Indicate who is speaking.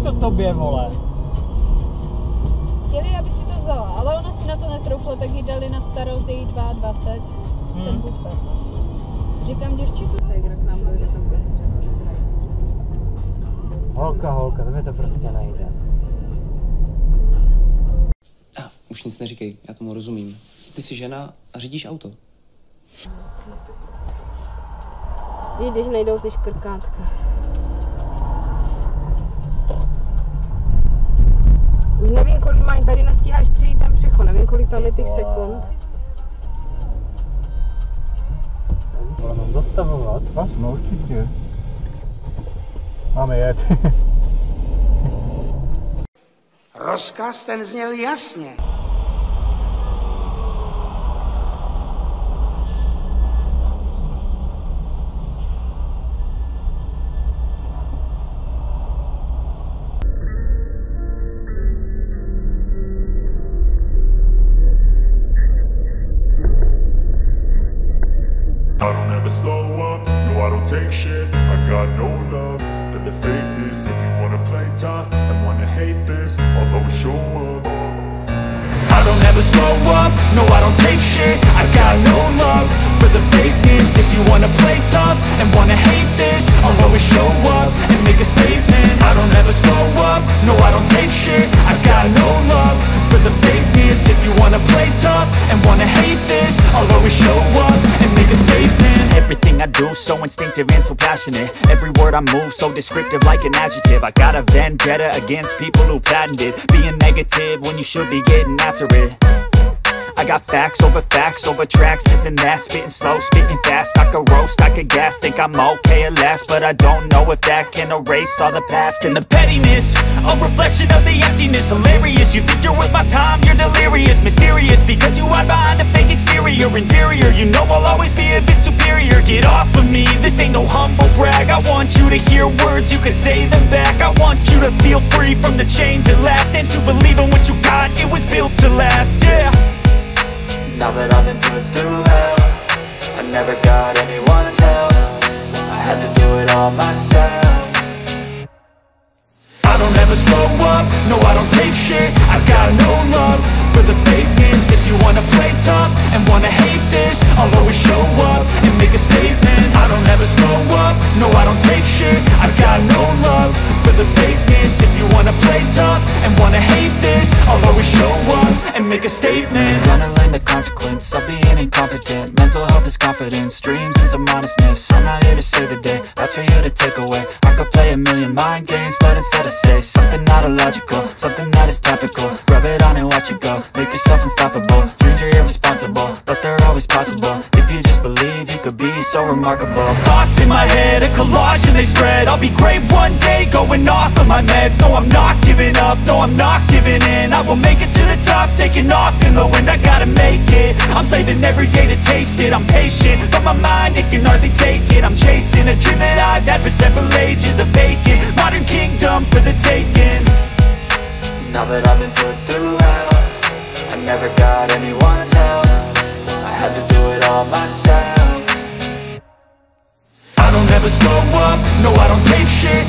Speaker 1: to tobě, vole.
Speaker 2: Chtěli, aby si to vzala, ale ona si na to netroufla, tak jí dali na starost její 22, ten bufet. Říkám děvčitu.
Speaker 1: Holka, to mi to prostě nejde.
Speaker 3: Už nic neříkej, já tomu rozumím. Ty jsi žena a řídíš auto.
Speaker 2: Víš, když nejdou ty škrkátka. Už nevím, kolik mají, tady nestíháš přejít ten přechod, nevím, kolik tam je těch sekund.
Speaker 1: Ale mám zastavovat? Vlastně, určitě. Máme jet.
Speaker 4: Rozkaz ten zněl jasně.
Speaker 5: I don't ever slow up, no I don't take shit. I got no love for the fakeness. If you wanna play tough and wanna hate this, I'll always show up.
Speaker 6: I don't ever slow up, no I don't take shit. I got no love for the fakeness. If you wanna play tough and wanna hate this, I'll always show up and make a statement. I don't ever slow up, no I don't take shit. I got no love for the fakeness. If you wanna play tough and wanna hate this, I'll always show up and make a statement.
Speaker 7: Everything I do so instinctive and so passionate. Every word I move so descriptive like an adjective. I got a vendetta against people who patented being negative when you should be getting after it. I got facts over tracks, this and that. Spitting slow, spitting fast. I could roast, I could gas. Think I'm okay at last, but I don't know if that can erase all the past.
Speaker 6: And the pettiness, a reflection of the emptiness. Hilarious, you think you're worth my time, you're delirious. Mysterious, because you hide behind a fake exterior. Inferior, you know I'll always be a bit superior. Get off of me, this ain't no humble brag. I want you to hear words, you can say them back. I want you to feel free from the chains at last, and to believe in what you got, it was built to last, yeah.
Speaker 7: Now that I've been put through hell, I never got anyone's help. I had to do it all myself.
Speaker 6: I don't ever slow up, no I don't take shit. I got no love for the fakeness. If you wanna play tough and wanna hate this, I'll always show up and make a statement. I don't ever slow up, no I don't take shit. I got no love for the fakeness. If you wanna play tough and wanna hate this, I'll always show up and make a statement.
Speaker 7: Gonna learn the consequence of being incompetent. Mental health is confidence, dreams and some honestness. I'm not here to save the day, that's for you to take away. I could play a million mind games, but instead I say something not illogical, something that is topical. Rub it on and watch it go, make yourself unstoppable. Dreams are irresponsible, but they're always possible. If you just believe, you could be so remarkable.
Speaker 6: Thoughts in my head, a collage and they spread. I'll be great one day, going off of my meds. No, I'm not giving up, no, I'm not giving in. I will make it to the top, taking off in the wind. I gotta make it, I'm saving every day to taste it. I'm patient, but my mind, it can hardly take it. I'm chasing a dream that I've had for several ages. A vacant, modern kingdom for the taking.
Speaker 7: Now that I've been put through hell, I never got anyone's help. I had to do it all myself.
Speaker 6: I don't ever slow up, no I don't take shit.